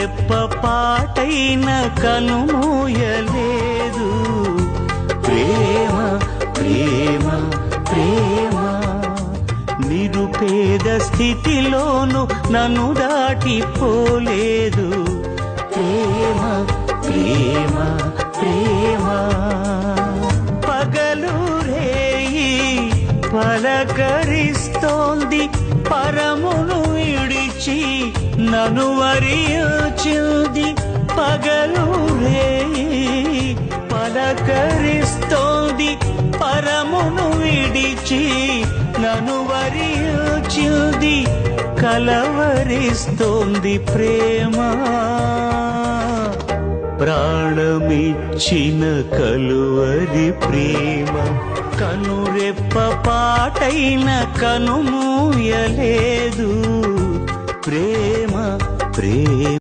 రెప్ప పాటైన కనుమూయలేదు. ప్రేమ ప్రేమ ప్రేమ నిరుపేద స్థితిలోను నన్ను దాటిపోలేదు. ప్రేమ ప్రేమ ప్రేమ పగలు రేయి పలకరిస్తోంది, పరమును విడిచి నన్ను వరించింది. పగలు రేయి పలకరిస్తోంది, పరమును విడిచి నన్ను వరించింది. కలవరిస్తోంది ప్రేమ, ప్రాణమిచ్చిన కలువరి ప్రేమ. కనురెప్ప పాటైన కనుమూయలేదు. ప్రేమ ప్రేమ